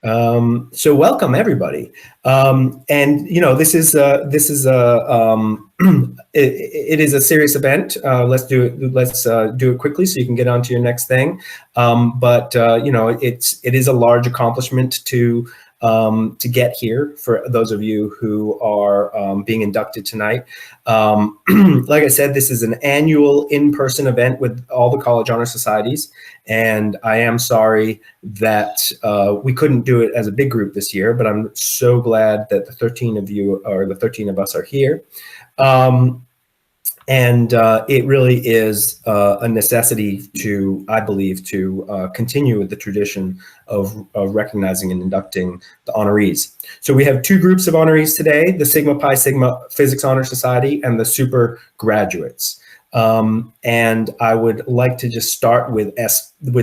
So welcome everybody, and it is a serious event. Let's do it. Let's do it quickly so you can get on to your next thing. But it is a large accomplishment to get here for those of you who are being inducted tonight. Like I said, this is an annual in-person event with all the college honor societies, and I am sorry that we couldn't do it as a big group this year, but I'm so glad that the 13 of you, or the 13 of us, are here. And it really is a necessity to, I believe, to continue with the tradition of recognizing and inducting the honorees. So we have two groups of honorees today: the Sigma Pi Sigma Physics Honor Society and the Super Graduates. And I would like to just start with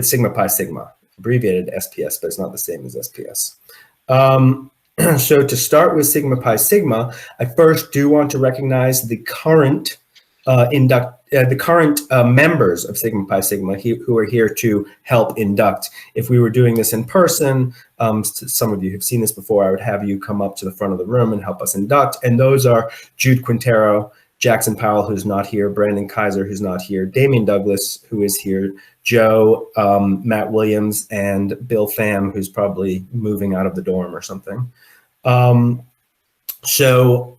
Sigma Pi Sigma, abbreviated SPS, but it's not the same as SPS. So to start with Sigma Pi Sigma, I first do want to recognize the current members of Sigma Pi Sigma who are here to help induct. If we were doing this in person, some of you have seen this before, I would have you come up to the front of the room and help us induct. And those are Jude Quintero, Jackson Powell, who's not here, Brandon Kaiser, who's not here, Damian Douglas, who is here, Joe, Matt Williams, and Bill Pham, who's probably moving out of the dorm or something. So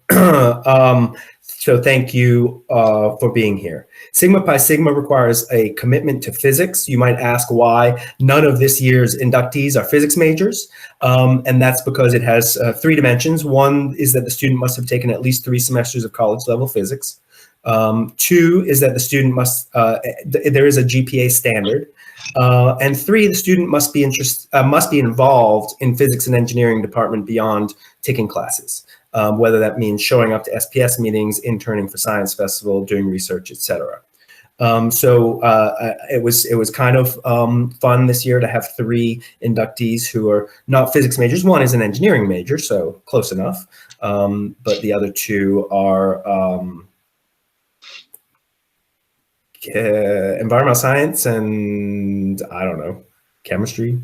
thank you for being here. Sigma Pi Sigma requires a commitment to physics. You might ask why none of this year's inductees are physics majors. And that's because it has 3 dimensions. One is that the student must have taken at least 3 semesters of college level physics. 2 is that the student must, there is a GPA standard. And 3, the student must be involved in physics and engineering department beyond taking classes. Whether that means showing up to SPS meetings, interning for Science Festival, doing research, etc. It was kind of fun this year to have 3 inductees who are not physics majors. One is an engineering major, so close enough. But the other 2 are environmental science and, I don't know, chemistry.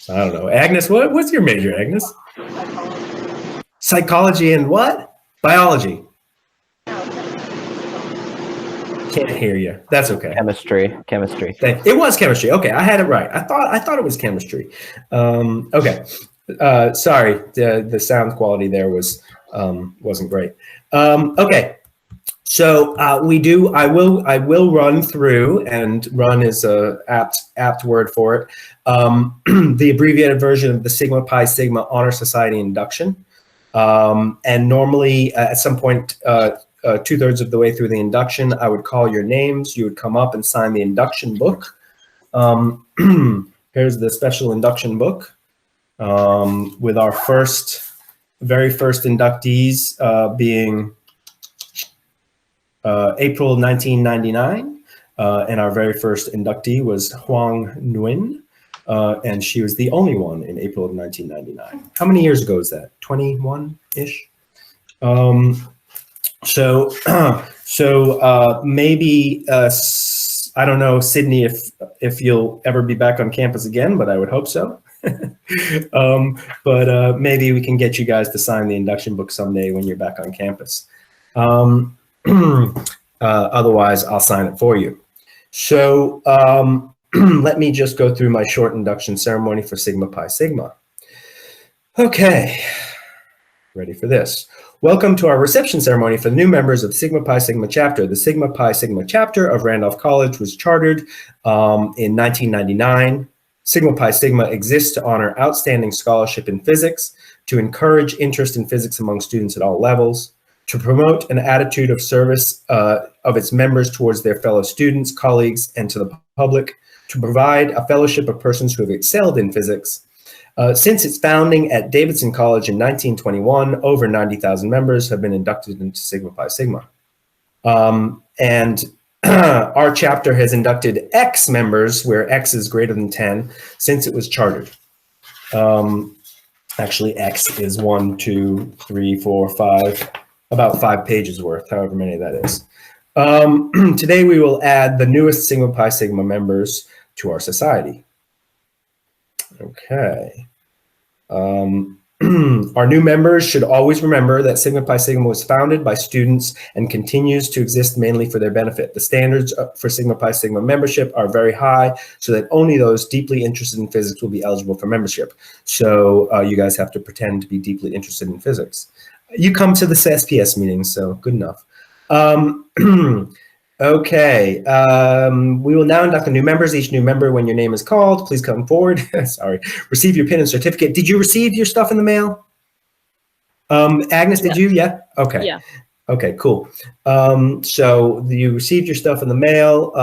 I don't know. Agnes, what's your major, Agnes? Psychology and what? Biology. Can't hear you. That's okay. Chemistry. It was chemistry. Okay, I had it right. I thought it was chemistry. Okay. Sorry, the sound quality there wasn't great. Okay. So I will run through, and run is a apt word for it, the abbreviated version of the Sigma Pi Sigma Honor Society induction. And normally at some point, 2/3 of the way through the induction, I would call your names. You would come up and sign the induction book. Here's the special induction book with our very first inductees being April 1999. And our very first inductee was Huang Nguyen. And she was the only one in April of 1999. How many years ago is that? 21-ish? Maybe, I don't know, Sydney, if you'll ever be back on campus again, but I would hope so. Maybe we can get you guys to sign the induction book someday when you're back on campus. Otherwise, I'll sign it for you. So, let me just go through my short induction ceremony for Sigma Pi Sigma. Okay, ready for this. Welcome to our reception ceremony for the new members of Sigma Pi Sigma chapter. The Sigma Pi Sigma chapter of Randolph College was chartered in 1999. Sigma Pi Sigma exists to honor outstanding scholarship in physics, to encourage interest in physics among students at all levels, to promote an attitude of service of its members towards their fellow students, colleagues, and to the public, to provide a fellowship of persons who have excelled in physics. Since its founding at Davidson College in 1921, over 90,000 members have been inducted into Sigma Pi Sigma. And our chapter has inducted X members, where X is greater than 10, since it was chartered. Actually, X is 1, 2, 3, 4, 5, about 5 pages worth, however many that is. Today, we will add the newest Sigma Pi Sigma members to our society. Okay. Our new members should always remember that Sigma Pi Sigma was founded by students and continues to exist mainly for their benefit. The standards for Sigma Pi Sigma membership are very high, so that only those deeply interested in physics will be eligible for membership. So you guys have to pretend to be deeply interested in physics. You come to the SPS meetings, so good enough. Okay, we will now induct the new members. Each new member, when your name is called, please come forward. Sorry. Receive your pin and certificate. Did you receive your stuff in the mail? Agnes, did you? Yeah? Okay. Yeah. Okay, cool. So you received your stuff in the mail,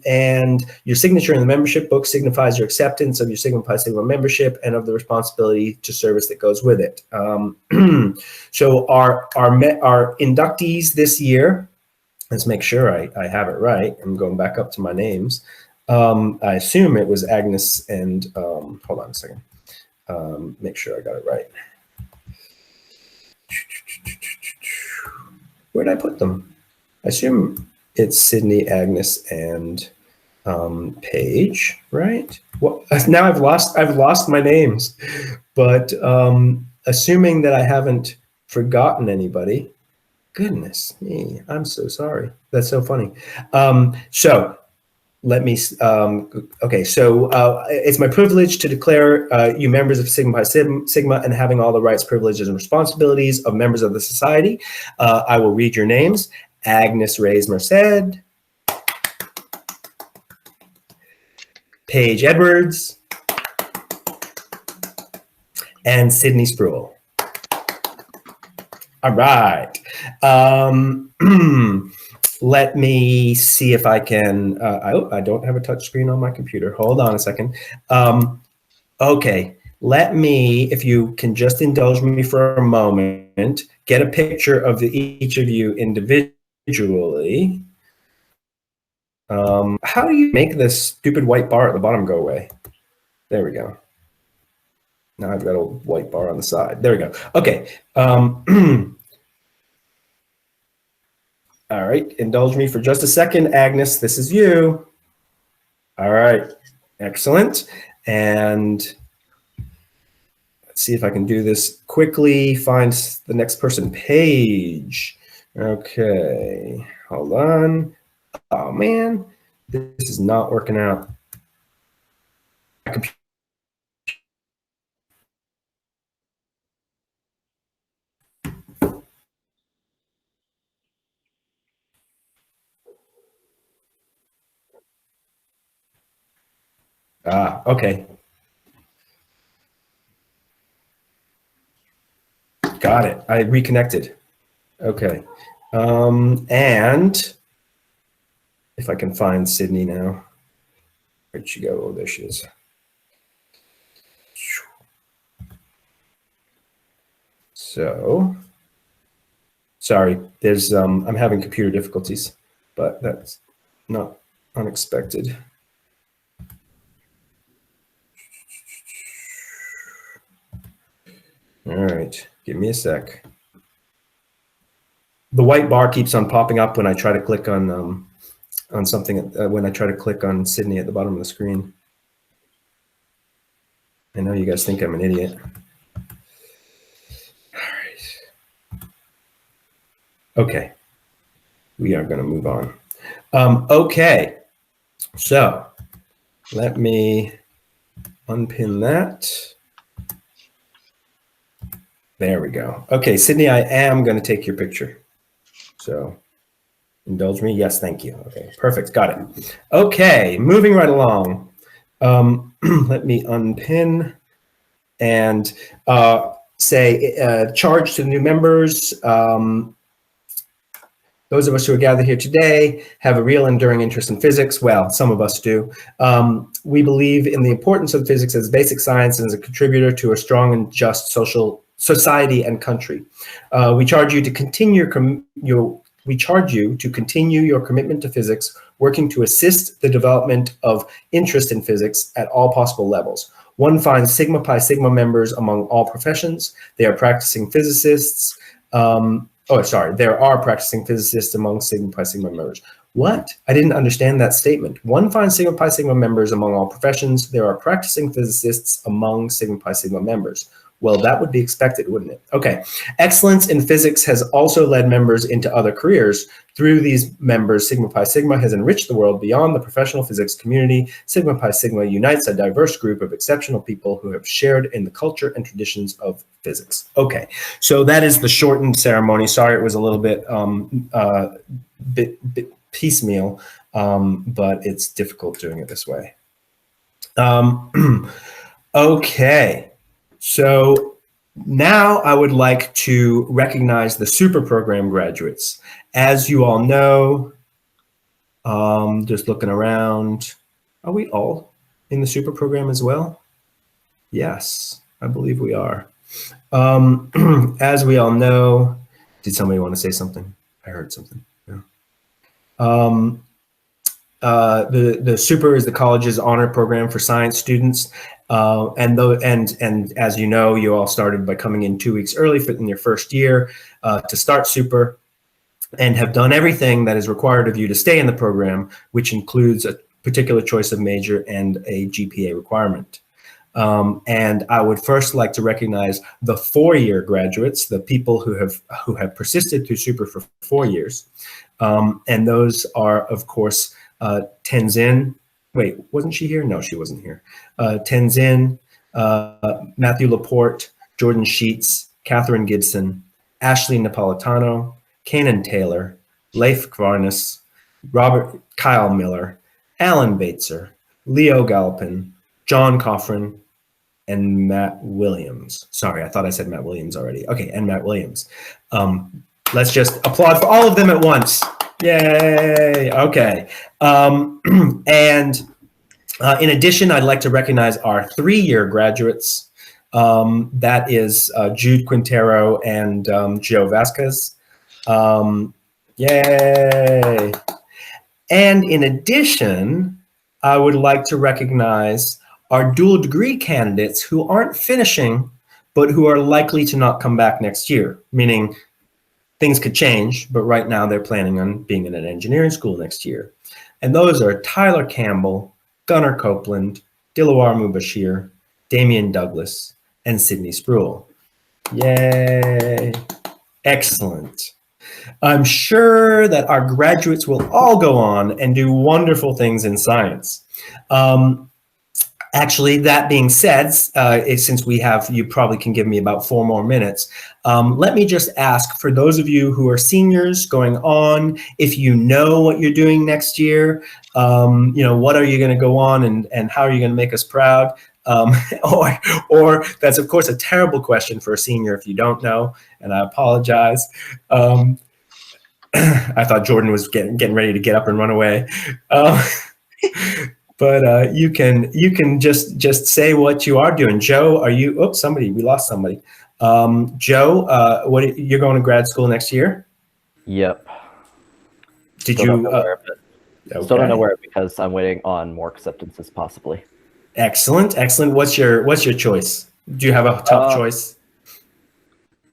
and your signature in the membership book signifies your acceptance of your Sigma Pi Sigma membership and of the responsibility to service that goes with it. So our inductees this year, let's make sure I have it right. I'm going back up to my names. I assume it was Agnes and, hold on a second. Make sure I got it right. Where did I put them? I assume it's Sydney, Agnes, and Paige, right? Well, now I've lost my names, but assuming that I haven't forgotten anybody. Goodness me, I'm so sorry. That's so funny. So let me, okay, so it's my privilege to declare you members of Sigma Pi Sigma and having all the rights, privileges, and responsibilities of members of the society. I will read your names. Agnes Reyes Merced, Paige Edwards, and Sydney Spruill. All right. Let me see if I can, I don't have a touch screen on my computer. Hold on a second. Okay, let me, if you can just indulge me for a moment, get a picture of each of you individually. How do you make this stupid white bar at the bottom go away? There we go. Now I've got a white bar on the side. There we go. Okay. All right, indulge me for just a second. Agnes, this is you. All right, excellent. And let's see if I can do this quickly. Find the next person, Paige. Okay, hold on. Oh man, this is not working out. Okay. Got it. I reconnected. Okay. And if I can find Sydney now. Where'd she go? Oh, there she is. So, sorry, there's I'm having computer difficulties, but that's not unexpected. All right, give me a sec. The white bar keeps on popping up when I try to click on something, when I try to click on Sydney at the bottom of the screen. I know you guys think I'm an idiot. All right. Okay, we are going to move on. Okay, so let me unpin that. There we go. Okay, Sydney, I am going to take your picture. So indulge me. Yes, thank you. Okay, perfect. Got it. Okay, moving right along. Let me unpin and say charge to the new members. Those of us who are gathered here today have a real enduring interest in physics. Well, some of us do. We believe in the importance of physics as basic science and as a contributor to a strong and just society and country. We charge you to continue your commitment to physics, working to assist the development of interest in physics at all possible levels. One finds Sigma Pi Sigma members among all professions. They are practicing physicists. There are practicing physicists among Sigma Pi Sigma members. What? I didn't understand that statement. One finds Sigma Pi Sigma members among all professions. There are practicing physicists among Sigma Pi Sigma members. Well, that would be expected, wouldn't it? Okay. Excellence in physics has also led members into other careers. Through these members, Sigma Pi Sigma has enriched the world beyond the professional physics community. Sigma Pi Sigma unites a diverse group of exceptional people who have shared in the culture and traditions of physics. Okay, so that is the shortened ceremony. Sorry, it was a little bit bit piecemeal, but it's difficult doing it this way. Okay, so now I would like to recognize the super program graduates. As you all know, just looking around, are we all in the super program as well? Yes, I believe we are. As we all know, did somebody want to say something? I heard something. Yeah. The super is the college's honor program for science students. And as you know, you all started by coming in 2 weeks early in your first year to start super, and have done everything that is required of you to stay in the program, which includes a particular choice of major and a GPA requirement. And I would first like to recognize the 4-year graduates, the people who have persisted through super for 4 years. And those are, of course, Tenzin. Wait, wasn't she here? No, she wasn't here. Tenzin, Matthew Laporte, Jordan Sheets, Catherine Gibson, Ashley Napolitano, Kanan Taylor, Leif Kvarnas, Kyle Miller, Alan Bateser, Leo Galpin, John Coffrin, and Matt Williams. Sorry, I thought I said Matt Williams already. Okay, and Matt Williams. Let's just applaud for all of them at once. Yay, okay. And in addition, I'd like to recognize our 3-year graduates. That is Jude Quintero and Joe Vasquez. Yay. And in addition, I would like to recognize our dual degree candidates who aren't finishing, but who are likely to not come back next year, meaning things could change, but right now they're planning on being in an engineering school next year. And those are Tyler Campbell, Gunnar Copeland, Dilawar Mubashir, Damian Douglas, and Sydney Spruill. Yay. Excellent. I'm sure that our graduates will all go on and do wonderful things in science. Actually, that being said, since you probably can give me about 4 more minutes, let me just ask for those of you who are seniors going on, if you know what you're doing next year, what are you going to go on and how are you going to make us proud? Or that's, of course, a terrible question for a senior if you don't know, and I apologize. I thought Jordan was getting ready to get up and run away. But you can just say what you are doing. Joe, are you? Oh, we lost somebody. Joe, you're going to grad school next year? Yep. Did you? Okay. Still don't know where because I'm waiting on more acceptances, possibly. Excellent, excellent. What's your choice? Do you have a tough choice?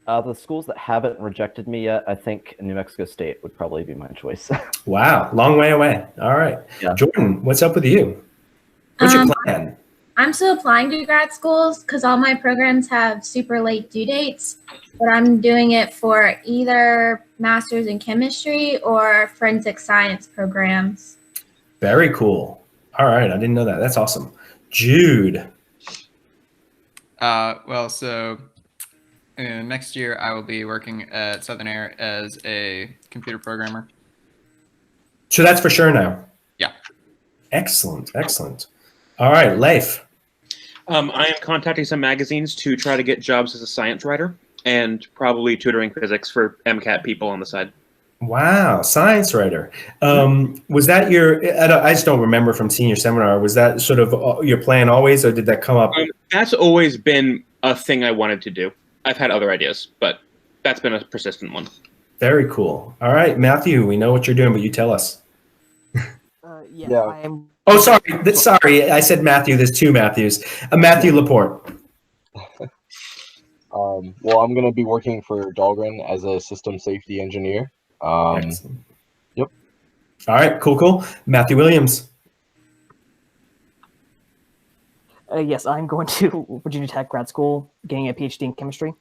The schools that haven't rejected me yet, I think New Mexico State would probably be my choice. Wow, long way away. All right. Yeah. Jordan, what's up with you? What's your plan? I'm still applying to grad schools because all my programs have super late due dates, but I'm doing it for either master's in chemistry or forensic science programs. Very cool. All right, I didn't know that. That's awesome. Jude. So next year I will be working at Southern Air as a computer programmer. So that's for sure now? Yeah. Excellent, excellent. All right, Leif. I am contacting some magazines to try to get jobs as a science writer and probably tutoring physics for MCAT people on the side. Wow, science writer. Was that I just don't remember from senior seminar, was that sort of your plan always, or did that come up? That's always been a thing I wanted to do. I've had other ideas, but that's been a persistent one. Very cool. All right, Matthew, we know what you're doing, but you tell us. Yeah. I am. Oh, sorry. I said Matthew. There's 2 Matthews. Matthew Laporte. Well, I'm going to be working for Dahlgren as a system safety engineer. Excellent. Yep. All right, cool. Matthew Williams. Yes, I'm going to Virginia Tech grad school, getting a PhD in chemistry.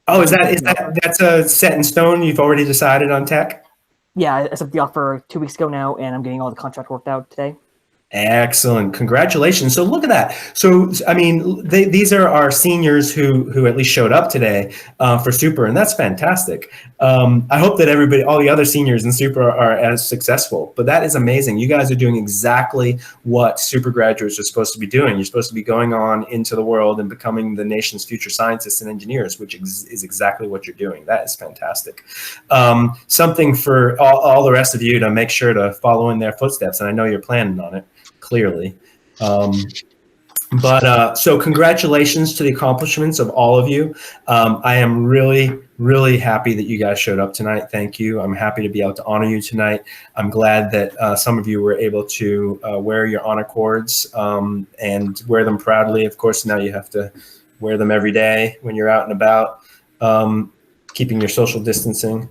Oh, that's a set in stone? You've already decided on tech? Yeah, I accepted the offer 2 weeks ago now, and I'm getting all the contract worked out today. Excellent. Congratulations. So look at that. So, I mean, these are our seniors who at least showed up today for Super, and that's fantastic. I hope that everybody, all the other seniors in Super are as successful, but that is amazing. You guys are doing exactly what Super graduates are supposed to be doing. You're supposed to be going on into the world and becoming the nation's future scientists and engineers, which is exactly what you're doing. That is fantastic. Something for all the rest of you to make sure to follow in their footsteps, and I know you're planning on it. Clearly. So congratulations to the accomplishments of all of you. I am really, really happy that you guys showed up tonight. Thank you. I'm happy to be able to honor you tonight. I'm glad that some of you were able to wear your honor cords and wear them proudly. Of course, now you have to wear them every day when you're out and about, keeping your social distancing.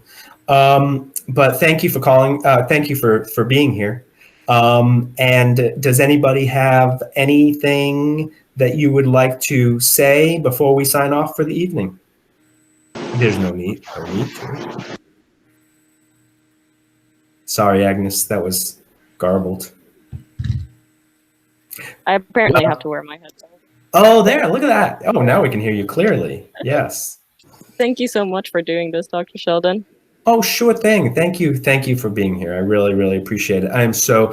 But thank you for calling. Thank you for being here. And does anybody have anything that you would like to say before we sign off for the evening? There's no need to. Sorry, Agnes, that was garbled. I apparently have to wear my headphones. Oh, there, look at that. Oh, now we can hear you clearly. Yes. Thank you so much for doing this, Dr. Sheldon. Oh, sure thing. Thank you for being here. I really, really appreciate it. I am so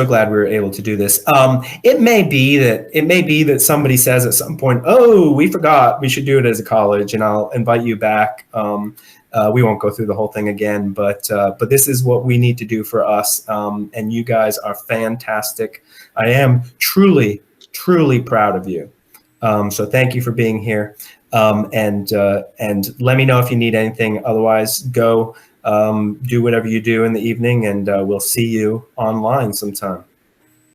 glad we were able to do this. It may be that somebody says at some point, "Oh, we forgot. We should do it as a college," and I'll invite you back. We won't go through the whole thing again, but this is what we need to do for us. And you guys are fantastic. I am truly, truly proud of you. So thank you for being here. And let me know if you need anything. Otherwise, go do whatever you do in the evening, and we'll see you online sometime.